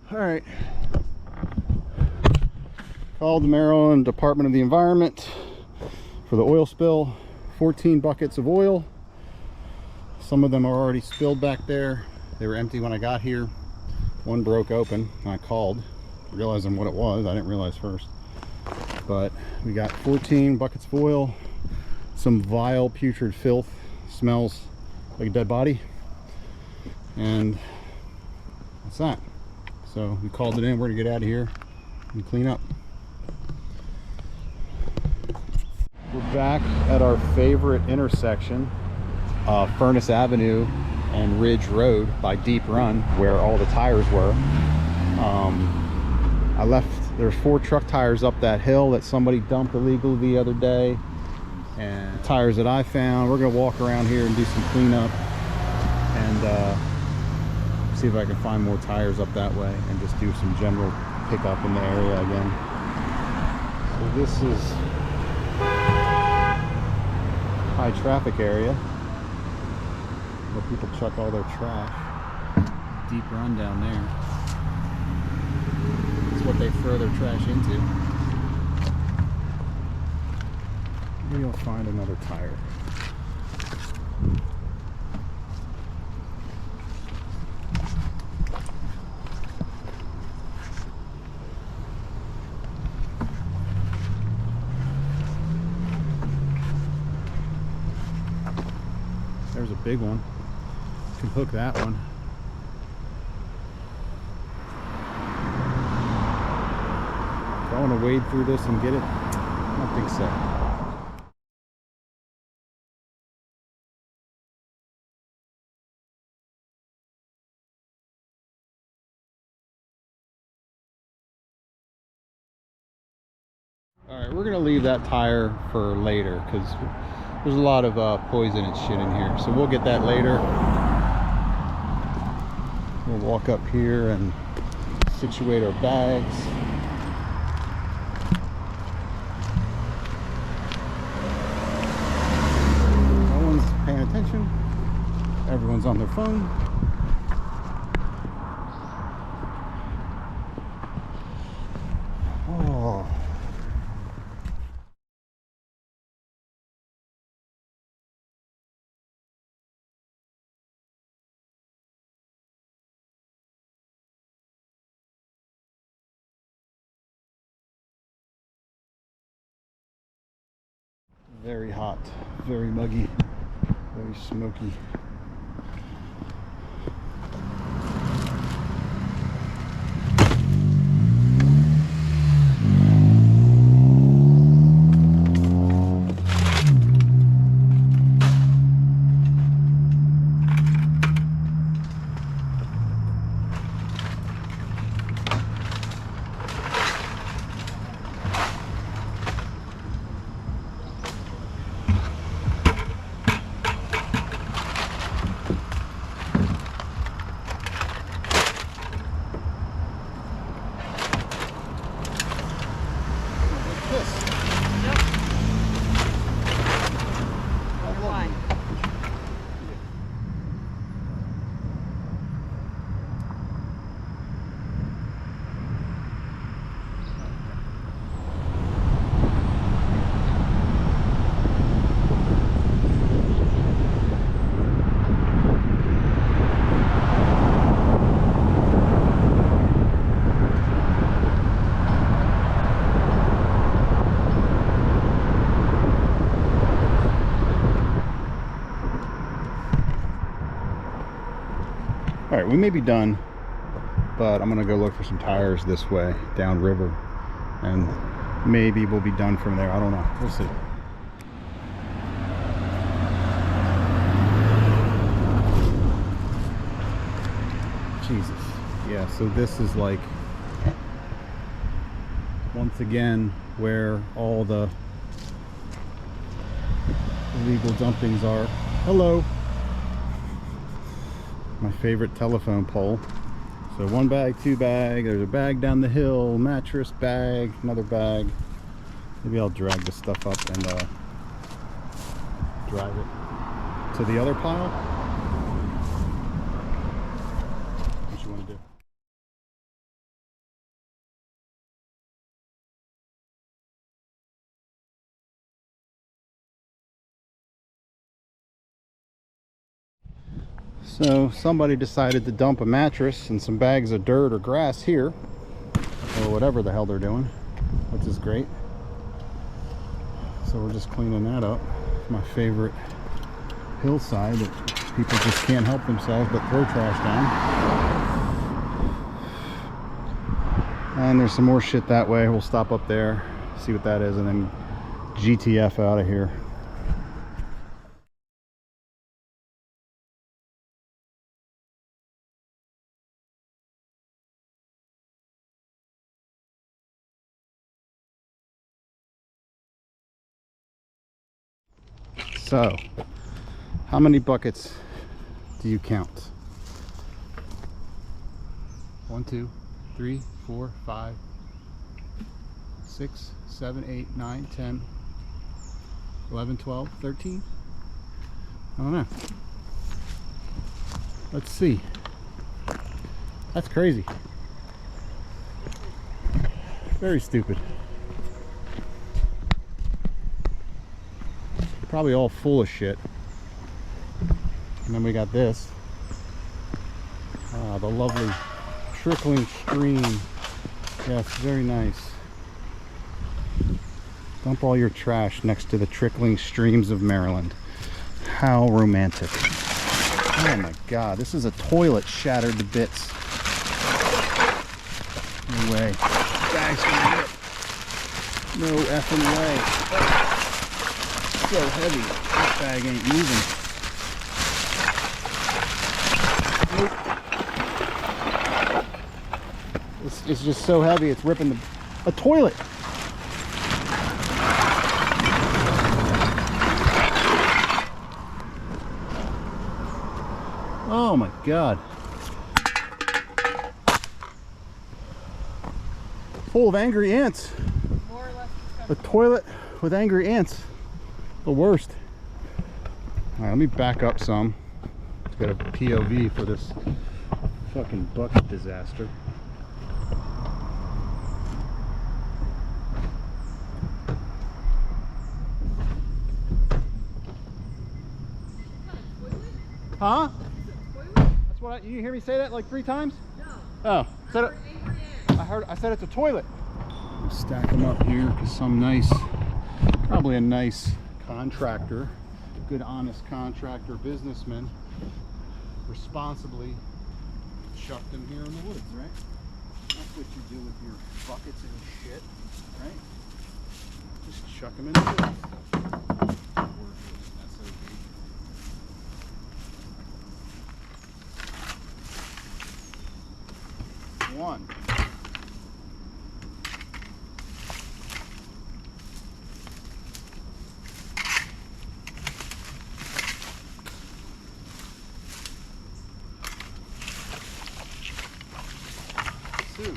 All right. Called the Maryland Department of the Environment for the oil spill. 14 buckets of oil. Some of them are already spilled back there. They were empty when I got here. One broke open and I called, realizing what it was. I didn't realize first. But we got 14 buckets of oil, some vile putrid filth, smells like a dead body, and that's that. So we called it in. We're gonna get out of here and clean up. We're back at our favorite intersection, Furnace Avenue and Ridge Road by Deep Run, where all the tires were. I left, there's 4 truck tires up that hill that somebody dumped illegally the other day, and tires that I found. We're gonna walk around here and do some cleanup and see if I can find more tires up that way and just do some general pickup in the area again. So this is high traffic area where people chuck all their trash. Deep Run down there. It's what they throw their trash into. Maybe I'll find another tire. There's a big one. You can hook that one. Do I want to wade through this and get it? I don't think so. All right, we're gonna leave that tire for later because there's a lot of poison and shit in here, so we'll get that later. We'll walk up here and situate our bags. No one's paying attention. Everyone's on their phone. Oh. Very hot, very muggy, very smoky. All right, we may be done, but I'm gonna go look for some tires this way down river, and maybe we'll be done from there. I don't know, we'll see. Jesus. Yeah, so this is like, once again, where all the illegal dumpings are. Hello. My favorite telephone pole. So 1 bag, 2 bag, there's a bag down the hill, mattress bag, another bag. Maybe I'll drag this stuff up and drive it to the other pile. So somebody decided to dump a mattress and some bags of dirt or grass here, or whatever the hell they're doing, which is great. So we're just cleaning that up. My favorite hillside that people just can't help themselves but throw trash down. And there's some more shit that way. We'll stop up there, see what that is, and then GTF out of here. So, how many buckets do you count? 1, 2, 3, 4, 5, 6, 7, 8, 9, 10, 11, 12, 13? I don't know. Let's see. That's crazy. Very stupid. Probably all full of shit. And then we got this. Ah, the lovely trickling stream. Yes, very nice. Dump all your trash next to the trickling streams of Maryland. How romantic. Oh my god, this is a toilet shattered to bits. No way. Bag's gonna rip. No effing way. So heavy. This bag ain't moving. Nope. It's just so heavy, it's ripping a toilet. Oh my god. Full of angry ants. More or less. A toilet with angry ants. The worst. Alright, let me back up some. Got a POV for this fucking bucket disaster. Huh? That's what you hear me say that like 3 times? No. Oh, said it. I said it's a toilet. Stack them up here because some nice, probably a nice contractor, good honest contractor businessman responsibly chucked them here in the woods, right? That's what you do with your buckets and shit, right? Just chuck them in the woods. One. Two.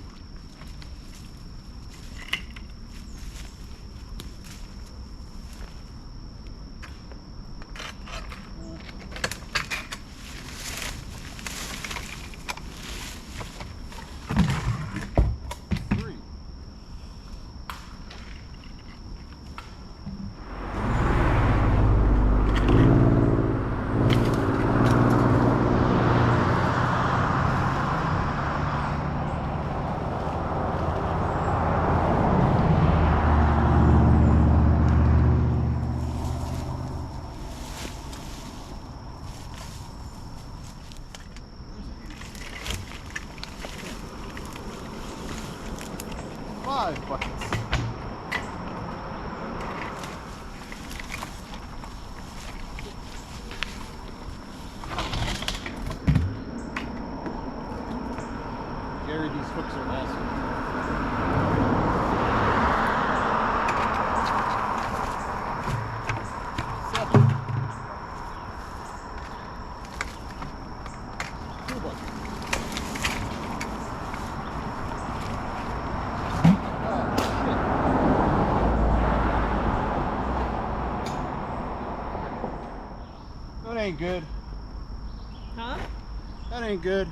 Buckets. Gary, these hooks are awesome. That ain't good. Huh? That ain't good.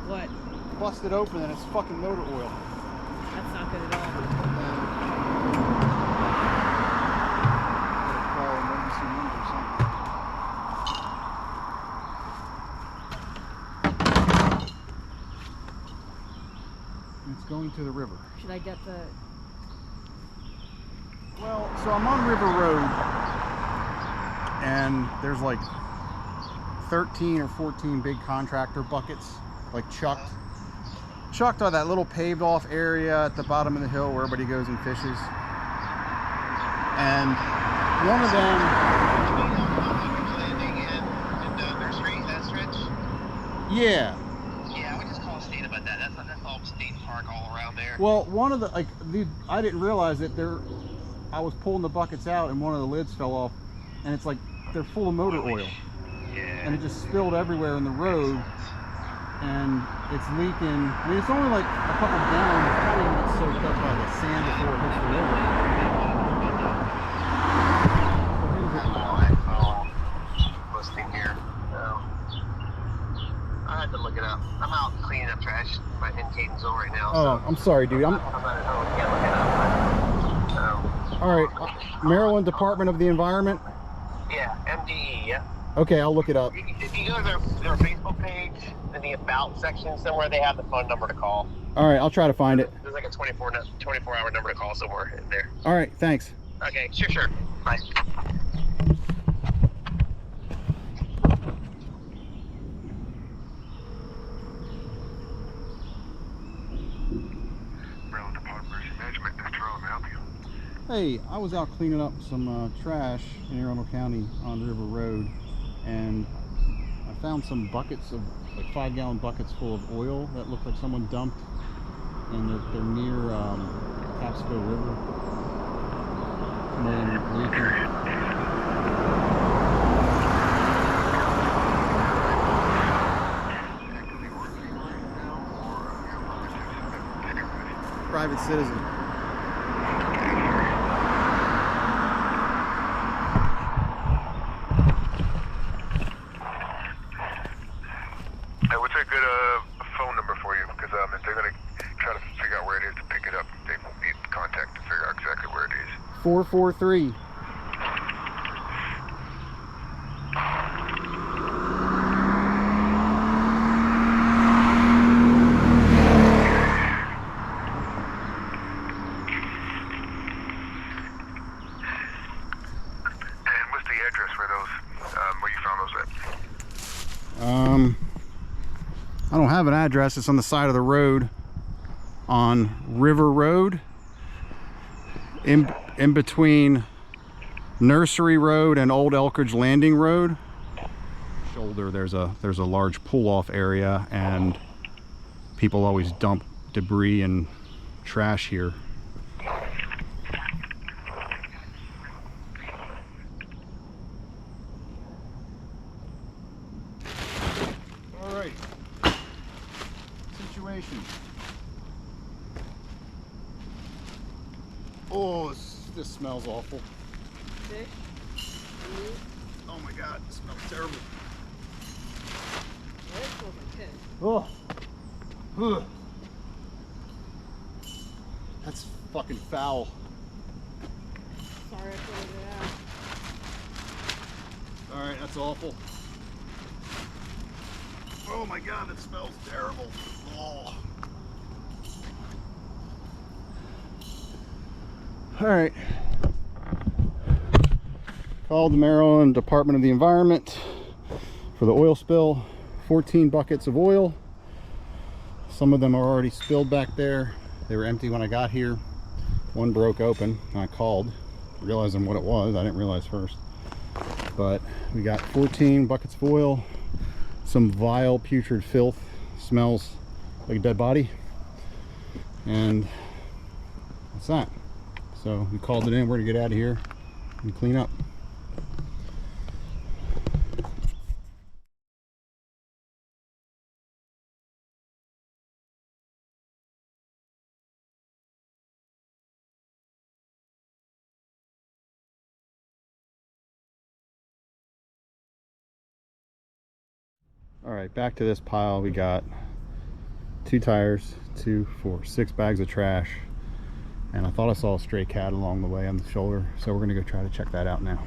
What? Busted open and it's fucking motor oil. That's not good at all. Call emergency number or something. It's going to the river. Should I get the... Well, so I'm on River Road, and there's like 13 or 14 big contractor buckets, like chucked on that little paved off area at the bottom of the hill where everybody goes and fishes. And one of them... Yeah. Yeah, we just call state about that. That's all state park all around there. Well, one of the, I didn't realize that I was pulling the buckets out and one of the lids fell off, and it's like they're full of motor oil. Yeah. And it just spilled everywhere in the road, and it's leaking. I mean, it's only like a couple gallons. It's probably gonna get soaked up by the sand before it hits the river. Listing here. I had to look it up. I'm out cleaning up trash in Catonsville right now. Oh, I'm sorry, dude. I'm not at home. Can't look it up. All right, Maryland Department of the Environment. Yeah, MDE. Yeah. Okay, I'll look it up. If you go to their Facebook page, in the About section somewhere, they have the phone number to call. All right, I'll try to find it. There's like a 24-hour number to call somewhere in there. All right, thanks. Okay, sure. Bye. Maryland Department of Emergency Management, this is Charlie. May I help you? Hey, I was out cleaning up some trash in Arundel County on River Road, and I found some buckets of like 5-gallon buckets full of oil that looked like someone dumped, and they're near Patapsco River. And leaking. Private citizen. Hey, what's a good phone number for you? Because if they're going to try to figure out where it is to pick it up, they will need contact to figure out exactly where it is. 443. And what's the address for those, where you found those at? I don't have an address. It's on the side of the road on River Road, in between Nursery Road and Old Elkridge Landing Road. Shoulder, there's a large pull-off area, and people always dump debris and trash here. All right. Situation. Oh, this smells awful. Fish? Oh my God, it smells terrible. Well, it smells like fish. Oh. Ugh. That's fucking foul. Sorry I put it out. All right, that's awful. Oh my God, it smells terrible. Oh. All right. Called the Maryland Department of the Environment for the oil spill. 14 buckets of oil. Some of them are already spilled back there. They were empty when I got here. One broke open and I called, realizing what it was. I didn't realize first. But we got 14 buckets of oil, some vile putrid filth, smells like a dead body, and that's that. So we called it in. We're gonna get out of here and clean up. All right, back to this pile. We got 2 tires, 2, 4, 6 bags of trash, and I thought I saw a stray cat along the way on the shoulder, so we're gonna go try to check that out now.